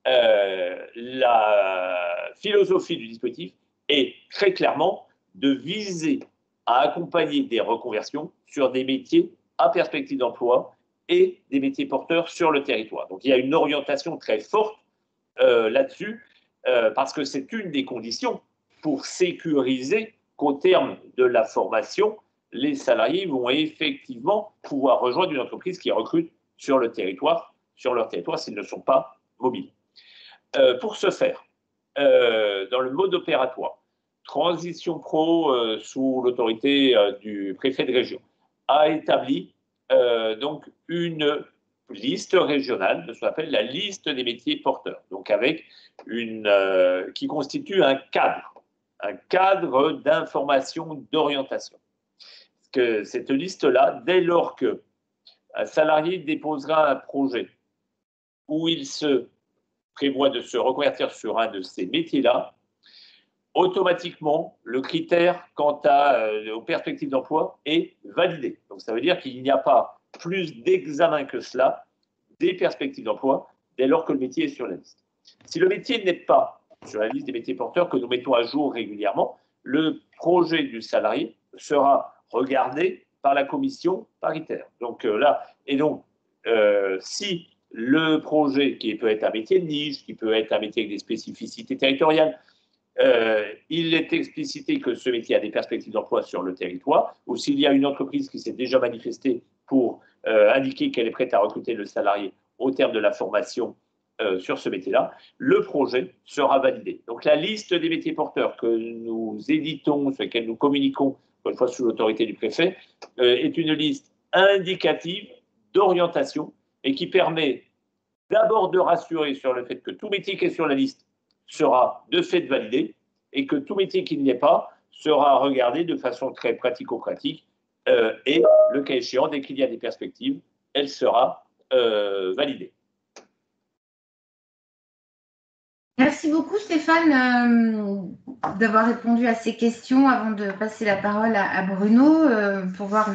La philosophie du dispositif est très clairement de viser à accompagner des reconversions sur des métiers à perspective d'emploi et des métiers porteurs sur le territoire. Donc il y a une orientation très forte là-dessus, parce que c'est une des conditions pour sécuriser qu'au terme de la formation, les salariés vont effectivement pouvoir rejoindre une entreprise qui recrute sur leur territoire s'ils ne sont pas mobiles. Pour ce faire, dans le mode opératoire, Transition Pro, sous l'autorité du préfet de région, a établi donc une liste régionale de ce qu'on appelle la liste des métiers porteurs, donc avec qui constitue un cadre d'information, d'orientation. Que cette liste-là, dès lors qu'un salarié déposera un projet où il se prévoit de se reconvertir sur un de ces métiers-là, automatiquement, le critère quant aux perspectives d'emploi est validé. Donc, ça veut dire qu'il n'y a pas plus d'examen que cela des perspectives d'emploi dès lors que le métier est sur la liste. Si le métier n'est pas sur la liste des métiers porteurs que nous mettons à jour régulièrement, le projet du salarié sera regardé par la commission paritaire. Donc si le projet, qui peut être un métier de niche, qui peut être un métier avec des spécificités territoriales, il est explicité que ce métier a des perspectives d'emploi sur le territoire, ou s'il y a une entreprise qui s'est déjà manifestée pour indiquer qu'elle est prête à recruter le salarié au terme de la formation sur ce métier-là, le projet sera validé. Donc la liste des métiers porteurs que nous éditons, sur lesquels nous communiquons, une fois sous l'autorité du préfet, est une liste indicative d'orientation et qui permet d'abord de rassurer sur le fait que tout métier qui est sur la liste sera de fait validé et que tout métier qui n'y est pas sera regardé de façon très pratico-pratique et, le cas échéant, dès qu'il y a des perspectives, elle sera validée. Merci beaucoup Stéphane d'avoir répondu à ces questions. Avant de passer la parole à Bruno pour voir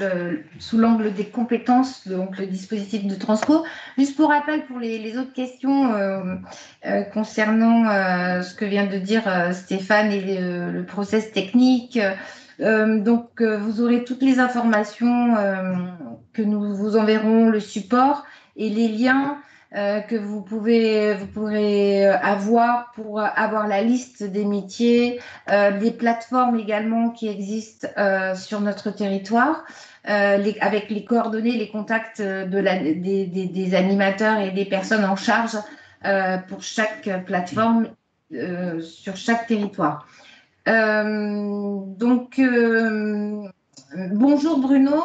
sous l'angle des compétences donc le dispositif de Transco. Juste pour rappel pour les autres questions concernant ce que vient de dire Stéphane et le process technique. Vous aurez toutes les informations que nous vous enverrons, le support et les liens que vous pourrez avoir pour avoir la liste des métiers, des plateformes également qui existent sur notre territoire, avec les coordonnées, les contacts des animateurs et des personnes en charge pour chaque plateforme sur chaque territoire. Bonjour Bruno.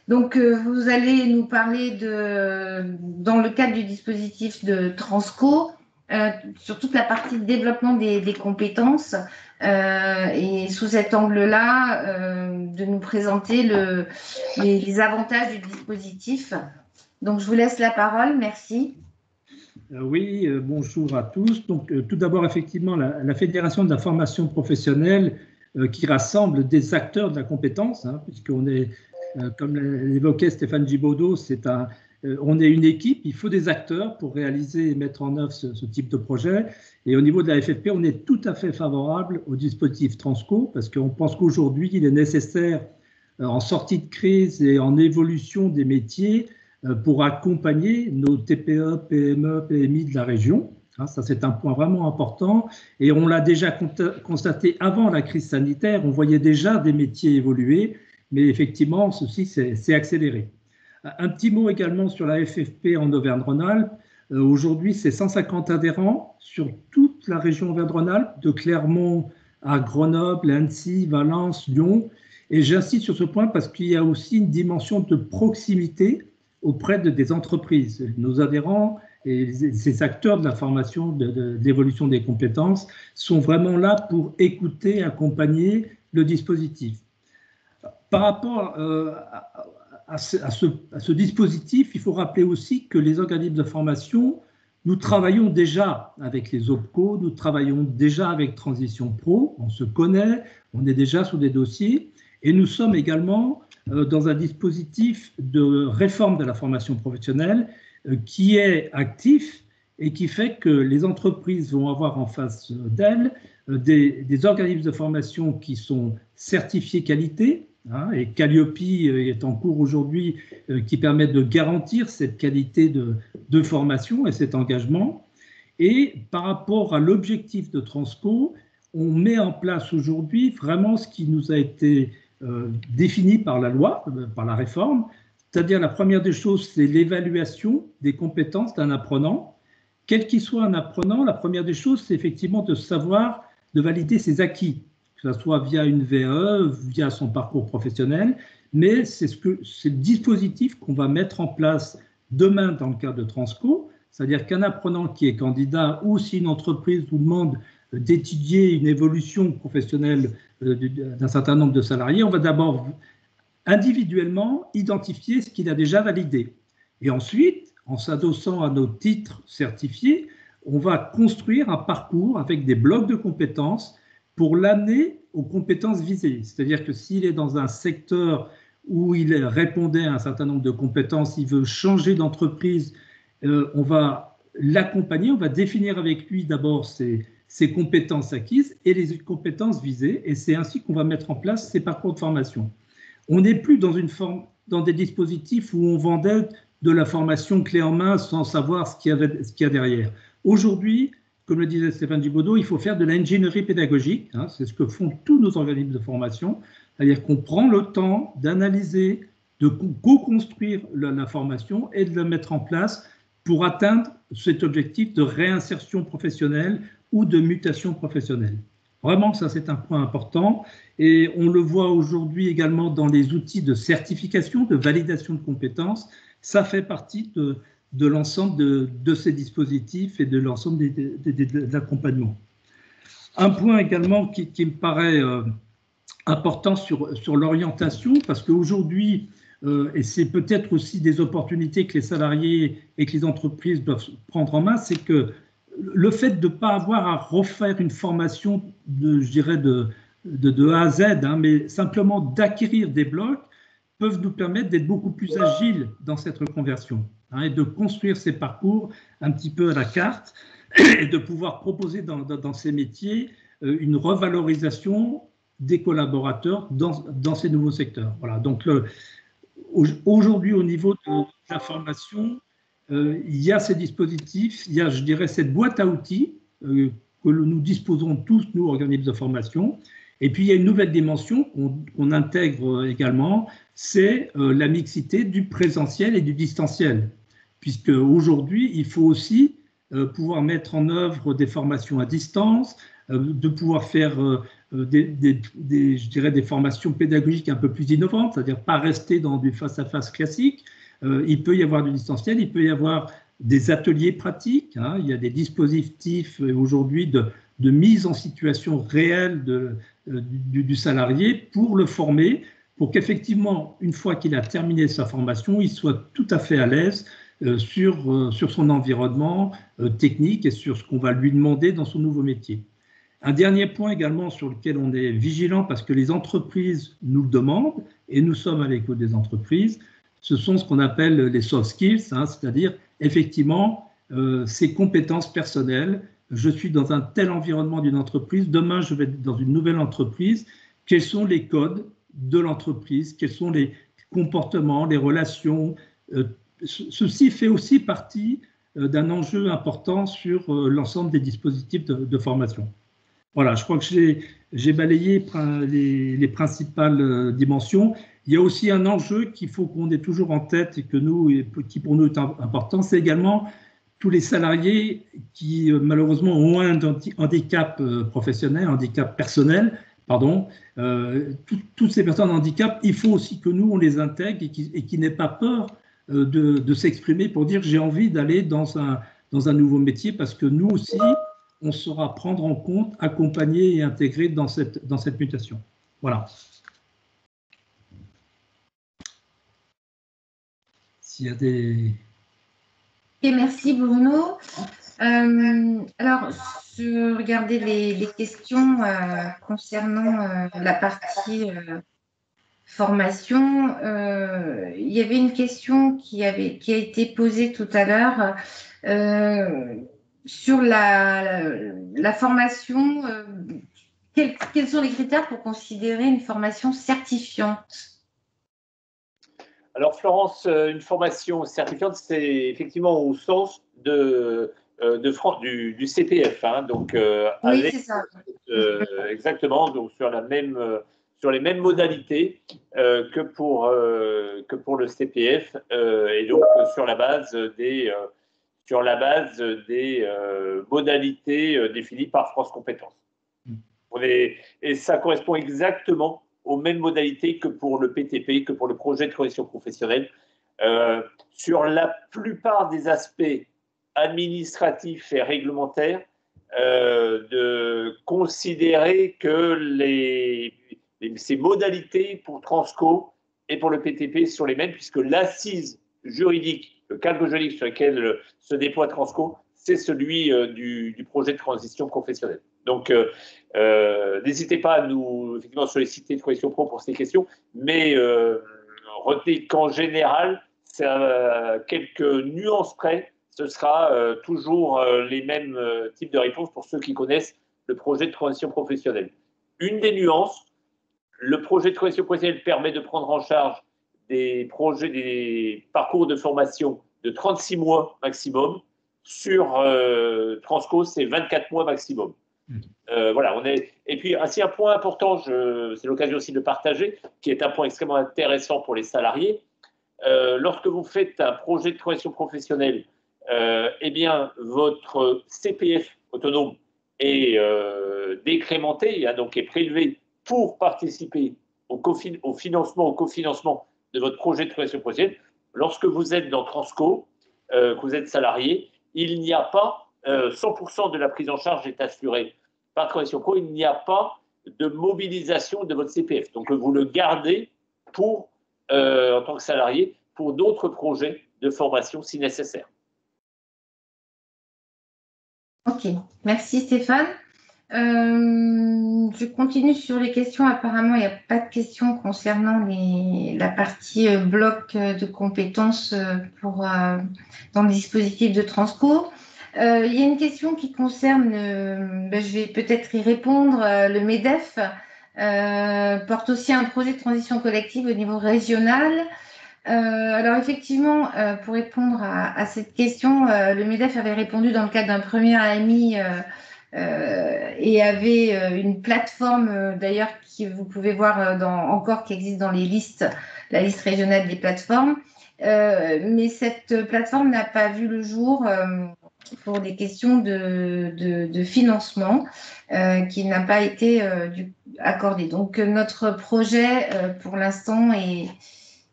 Vous allez nous parler dans le cadre du dispositif de Transco, sur toute la partie de développement des compétences et sous cet angle-là, de nous présenter les avantages du dispositif. Donc, je vous laisse la parole. Merci. Oui, bonjour à tous. Donc, tout d'abord, effectivement, la Fédération de la formation professionnelle qui rassemble des acteurs de la compétence, puisqu'on est, comme l'évoquait Stéphane Gibaudot, c'est on est une équipe, il faut des acteurs pour réaliser et mettre en œuvre ce type de projet. Et au niveau de la FFP, on est tout à fait favorable au dispositif Transco parce qu'on pense qu'aujourd'hui, il est nécessaire, en sortie de crise et en évolution des métiers, pour accompagner nos TPE, PME, PMI de la région. Ça, c'est un point vraiment important. Et on l'a déjà constaté avant la crise sanitaire, on voyait déjà des métiers évoluer, mais effectivement, ceci s'est accéléré. Un petit mot également sur la FFP en Auvergne-Rhône-Alpes. Aujourd'hui, c'est 150 adhérents sur toute la région Auvergne-Rhône-Alpes, de Clermont à Grenoble, Annecy, Valence, Lyon. Et j'insiste sur ce point parce qu'il y a aussi une dimension de proximité auprès des entreprises. Nos adhérents et ces acteurs de la formation, de l'évolution des compétences sont vraiment là pour écouter, accompagner le dispositif. Par rapport à ce dispositif, il faut rappeler aussi que les organismes de formation, nous travaillons déjà avec les OPCO, nous travaillons déjà avec Transition Pro, on se connaît, on est déjà sur des dossiers, et nous sommes également dans un dispositif de réforme de la formation professionnelle qui est actif et qui fait que les entreprises vont avoir en face d'elles des organismes de formation qui sont certifiés qualité, et Calliope est en cours aujourd'hui qui permet de garantir cette qualité de formation et cet engagement. Et par rapport à l'objectif de Transco, on met en place aujourd'hui vraiment ce qui nous a été défini par la loi, par la réforme, c'est-à-dire la première des choses, c'est l'évaluation des compétences d'un apprenant. Quel qu'il soit un apprenant, la première des choses, c'est effectivement de savoir, de valider ses acquis, que ce soit via une VAE, via son parcours professionnel, mais c'est le dispositif qu'on va mettre en place demain dans le cadre de Transco, c'est-à-dire qu'un apprenant qui est candidat ou si une entreprise vous demande d'étudier une évolution professionnelle d'un certain nombre de salariés, on va d'abord individuellement identifier ce qu'il a déjà validé. Et ensuite, en s'adossant à nos titres certifiés, on va construire un parcours avec des blocs de compétences pour l'amener aux compétences visées. C'est-à-dire que s'il est dans un secteur où il répondait à un certain nombre de compétences, il veut changer d'entreprise, on va l'accompagner, on va définir avec lui d'abord ses compétences acquises et les compétences visées, et c'est ainsi qu'on va mettre en place ces parcours de formation. On n'est plus dans des dispositifs où on vendait de la formation clé en main sans savoir ce qu'il y a derrière. Aujourd'hui, comme le disait Stéphane Gibaudot, il faut faire de l'ingénierie pédagogique, c'est ce que font tous nos organismes de formation, c'est-à-dire qu'on prend le temps d'analyser, de co-construire la formation et de la mettre en place pour atteindre cet objectif de réinsertion professionnelle ou de mutation professionnelle. Vraiment, ça c'est un point important et on le voit aujourd'hui également dans les outils de certification, de validation de compétences. Ça fait partie de l'ensemble de ces dispositifs et de l'ensemble de l'accompagnement. Un point également qui me paraît important sur l'orientation, parce qu'aujourd'hui, et c'est peut-être aussi des opportunités que les salariés et que les entreprises doivent prendre en main, c'est que le fait de ne pas avoir à refaire une formation, je dirais, de A à Z, mais simplement d'acquérir des blocs, peuvent nous permettre d'être beaucoup plus agiles dans cette reconversion et de construire ces parcours un petit peu à la carte et de pouvoir proposer dans ces métiers une revalorisation des collaborateurs dans ces nouveaux secteurs. Voilà. Donc, aujourd'hui, au niveau de la formation, il y a ces dispositifs, il y a, je dirais, cette boîte à outils que nous disposons tous, nous, organismes de formation. Et puis, il y a une nouvelle dimension qu'on intègre également, c'est la mixité du présentiel et du distanciel. Puisque aujourd'hui, il faut aussi pouvoir mettre en œuvre des formations à distance, de pouvoir faire je dirais des formations pédagogiques un peu plus innovantes, c'est-à-dire pas rester dans du face-à-face classique. Il peut y avoir du distanciel, il peut y avoir des ateliers pratiques, il y a des dispositifs aujourd'hui de mise en situation réelle du salarié pour le former, pour qu'effectivement, une fois qu'il a terminé sa formation, il soit tout à fait à l'aise sur son environnement technique et sur ce qu'on va lui demander dans son nouveau métier. Un dernier point également sur lequel on est vigilant parce que les entreprises nous le demandent et nous sommes à l'écoute des entreprises, ce sont ce qu'on appelle les soft skills, hein, c'est-à-dire effectivement ces compétences personnelles. Je suis dans un tel environnement d'une entreprise, demain je vais être dans une nouvelle entreprise. Quels sont les codes de l'entreprise? Quels sont les comportements, les relations? Ceci fait aussi partie d'un enjeu important sur l'ensemble des dispositifs de formation. Voilà, je crois que j'ai balayé les principales dimensions. Il y a aussi un enjeu qu'il faut qu'on ait toujours en tête et qui pour nous est important, c'est également tous les salariés qui malheureusement ont un handicap professionnel, handicap personnel, pardon. Toutes ces personnes en handicap, il faut aussi que nous on les intègre et qu'ils n'aient pas peur de s'exprimer pour dire j'ai envie d'aller dans un nouveau métier, parce que nous aussi on saura prendre en compte, accompagner et intégrer dans cette mutation. Voilà. S'il y a des... Okay, merci Bruno. Alors, je regardais les questions concernant la partie formation. Il y avait une question qui a été posée tout à l'heure sur la formation. Quels sont les critères pour considérer une formation certifiante? Alors Florence, une formation certifiante, c'est effectivement au sens du CPF, hein, donc oui, c'est ça. Exactement, donc sur les mêmes modalités que pour le CPF, et donc sur la base des modalités définies par France Compétences. Et ça correspond exactement aux mêmes modalités que pour le PTP, que pour le projet de transition professionnelle. Sur la plupart des aspects administratifs et réglementaires, de considérer que ces modalités pour Transco et pour le PTP sont les mêmes, puisque l'assise juridique, le cadre juridique sur lequel se déploie Transco, c'est celui du projet de transition professionnelle. Donc, n'hésitez pas à nous effectivement solliciter Transition Pro pour ces questions, mais retenez qu'en général, quelques nuances près, ce sera toujours les mêmes types de réponses pour ceux qui connaissent le projet de transition professionnelle. Une des nuances, le projet de transition professionnelle permet de prendre en charge des parcours de formation de 36 mois maximum. Sur Transco, c'est 24 mois maximum. Voilà, et puis, ainsi un point important, c'est l'occasion aussi de le partager, qui est un point extrêmement intéressant pour les salariés. Lorsque vous faites un projet de transition professionnelle, eh bien, votre CPF autonome est décrémenté, donc est prélevé pour participer au cofinancement de votre projet de transition professionnelle. Lorsque vous êtes dans Transco, que vous êtes salarié, il n'y a pas 100% de la prise en charge est assurée par Transition Pro, il n'y a pas de mobilisation de votre CPF. Donc, vous le gardez en tant que salarié pour d'autres projets de formation si nécessaire. Ok, merci Stéphane. Je continue sur les questions. Apparemment, il n'y a pas de questions concernant la partie bloc de compétences dans le dispositif de Transco. Il y a une question qui concerne, je vais peut-être y répondre, le MEDEF porte aussi un projet de transition collective au niveau régional. Alors effectivement, pour répondre à cette question, le MEDEF avait répondu dans le cadre d'un premier AMI et avait une plateforme d'ailleurs que vous pouvez voir encore qui existe dans les listes, la liste régionale des plateformes. Mais cette plateforme n'a pas vu le jour pour des questions de financement qui n'a pas été accordé. Donc notre projet pour l'instant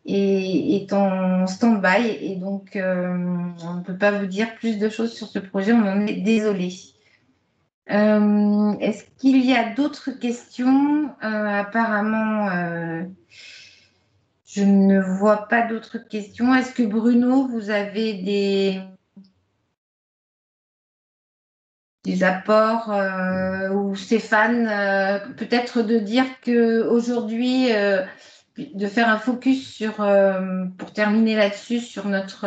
est en stand-by et donc on ne peut pas vous dire plus de choses sur ce projet, on en est désolé. Est-ce qu'il y a d'autres questions? Apparemment, je ne vois pas d'autres questions. Est-ce que Bruno, vous avez des apports ou Stéphane, peut-être de dire qu'aujourd'hui, de faire un focus sur, pour terminer là-dessus, sur notre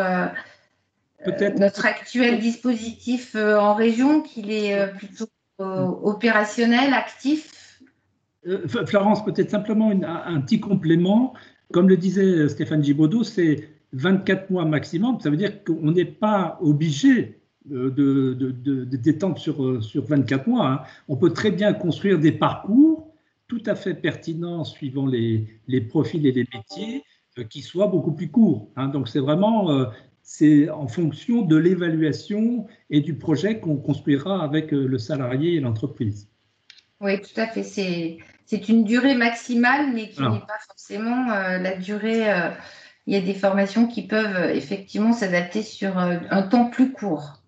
actuel dispositif en région, qu'il est plutôt opérationnel, actif. Florence, peut-être simplement un petit complément. Comme le disait Stéphane Gibaudot, c'est 24 mois maximum. Ça veut dire qu'on n'est pas obligé d'étendre sur 24 mois. Hein. On peut très bien construire des parcours tout à fait pertinents suivant les profils et les métiers qui soient beaucoup plus courts. Hein. Donc c'est vraiment c'est en fonction de l'évaluation et du projet qu'on construira avec le salarié et l'entreprise. Oui, tout à fait. C'est une durée maximale, mais qui n'est pas forcément la durée. Il y a des formations qui peuvent effectivement s'adapter sur un temps plus court.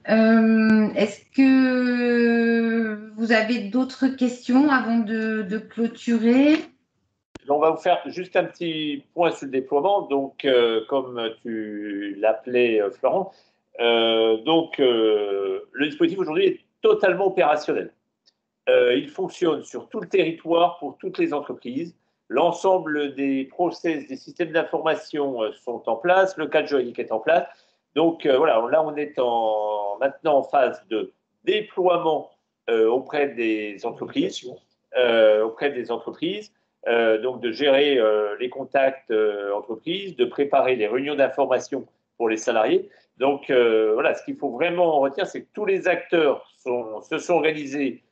Est-ce que vous avez d'autres questions avant de clôturer? On va vous faire juste un petit point sur le déploiement. Donc, comme tu l'appelais, Florent, le dispositif aujourd'hui est totalement opérationnel. Il fonctionne sur tout le territoire pour toutes les entreprises. L'ensemble des process, des systèmes d'information sont en place. Le cadre juridique est en place. Donc, voilà, là, on est maintenant en phase de déploiement auprès des entreprises. Donc, de gérer les contacts entreprises, de préparer les réunions d'information pour les salariés. Donc, voilà, ce qu'il faut vraiment retenir, c'est que tous les acteurs se sont organisés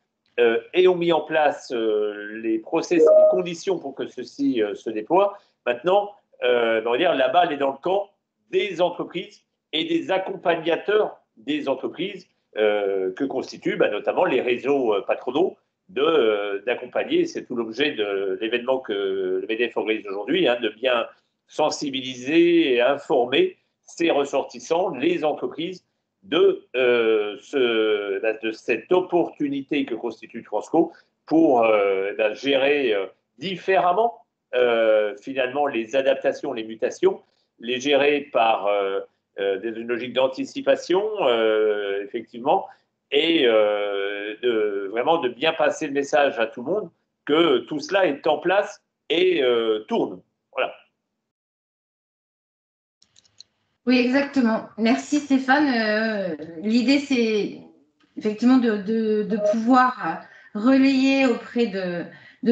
et ont mis en place les process et les conditions pour que ceci se déploie. Maintenant, on va dire, la balle est dans le camp des entreprises et des accompagnateurs des entreprises que constituent notamment les réseaux patronaux d'accompagner. C'est tout l'objet de l'événement que le MEDEF organise aujourd'hui, hein, de bien sensibiliser et informer ses ressortissants, les entreprises, de cette opportunité que constitue Transco pour gérer différemment finalement les adaptations, les mutations, les gérer par une logique d'anticipation, effectivement, et vraiment de bien passer le message à tout le monde que tout cela est en place et tourne. Voilà. Oui, exactement. Merci Stéphane. L'idée, c'est effectivement de pouvoir relayer auprès de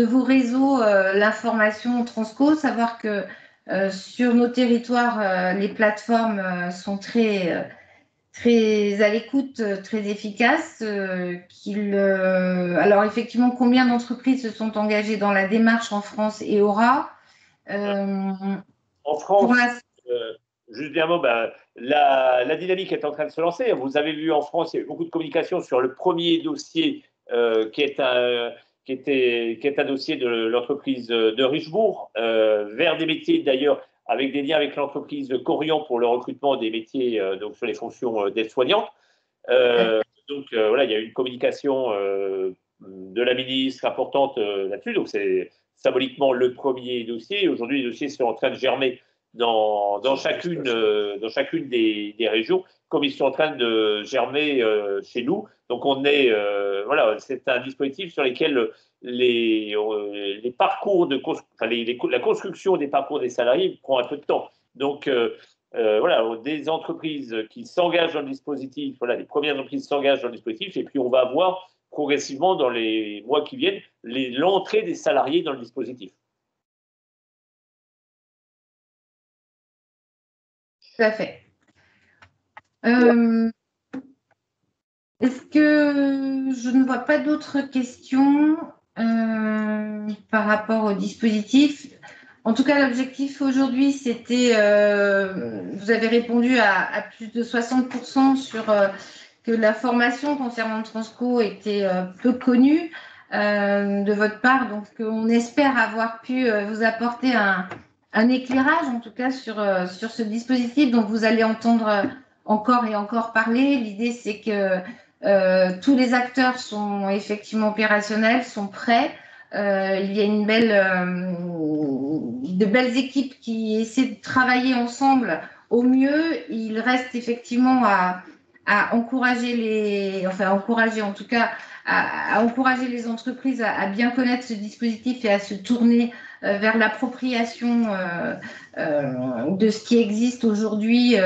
vos réseaux l'information Transco, savoir que sur nos territoires, les plateformes sont très à l'écoute, très efficaces. Alors effectivement, combien d'entreprises se sont engagées dans la démarche en France et aura en France, juste bien un mot, la dynamique est en train de se lancer. Vous avez vu en France, il y a eu beaucoup de communication sur le premier dossier qui est un dossier de l'entreprise de Richebourg, vers des métiers d'ailleurs, avec des liens avec l'entreprise de Corian pour le recrutement des métiers donc sur les fonctions d'aide-soignante. Voilà, il y a eu une communication de la ministre importante là-dessus. Donc c'est symboliquement le premier dossier. Aujourd'hui, les dossiers sont en train de germer dans chacune des régions, comme ils sont en train de germer chez nous. Donc on est voilà, c'est un dispositif sur lequel les parcours la construction des parcours des salariés prend un peu de temps. Donc voilà, des entreprises qui s'engagent dans le dispositif, voilà, les premières entreprises s'engagent dans le dispositif, et puis on va voir progressivement dans les mois qui viennent l'entrée des salariés dans le dispositif. Tout à fait. Est-ce que je ne vois pas d'autres questions par rapport au dispositif? En tout cas, l'objectif aujourd'hui, c'était, vous avez répondu à plus de 60% sur que la formation concernant Transco était peu connue de votre part. Donc, on espère avoir pu vous apporter un éclairage, en tout cas, sur ce dispositif dont vous allez entendre encore et encore parler. L'idée, c'est que tous les acteurs sont effectivement opérationnels, sont prêts. Il y a de belles équipes qui essaient de travailler ensemble au mieux. Il reste effectivement à encourager encourager en tout cas à encourager les entreprises à bien connaître ce dispositif et à se tourner vers l'appropriation de ce qui existe aujourd'hui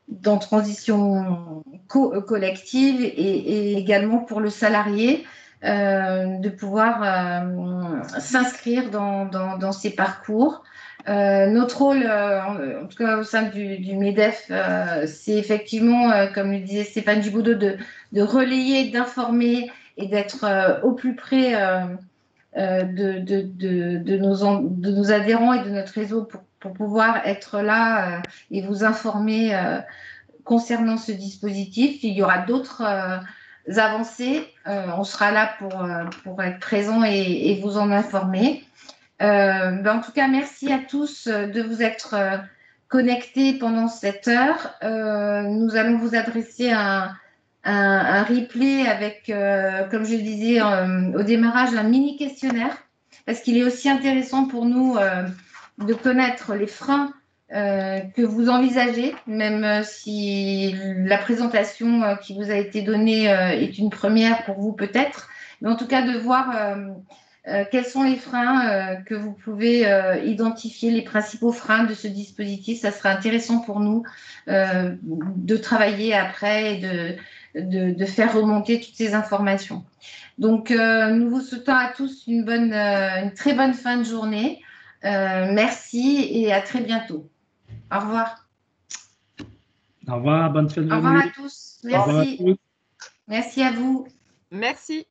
dans transition collective et également pour le salarié de pouvoir s'inscrire dans ces parcours. Notre rôle, en tout cas au sein du MEDEF, c'est effectivement, comme le disait Stéphane Gibaudot, de relayer, d'informer et d'être au plus près de nos adhérents et de notre réseau pour pouvoir être là et vous informer concernant ce dispositif. Il y aura d'autres avancées. On sera là pour être présent et vous en informer. En tout cas, merci à tous de vous être connectés pendant cette heure. Nous allons vous adresser un replay avec, comme je le disais au démarrage, un mini questionnaire, parce qu'il est aussi intéressant pour nous de connaître les freins que vous envisagez, même si la présentation qui vous a été donnée est une première pour vous peut-être, mais en tout cas de voir quels sont les freins que vous pouvez identifier, les principaux freins de ce dispositif. Ça sera intéressant pour nous de travailler après et de faire remonter toutes ces informations. Donc, nous vous souhaitons à tous une très bonne fin de journée. Merci et à très bientôt. Au revoir. Au revoir, bonne fin de journée. Au revoir à tous. Merci. Merci à vous. Merci.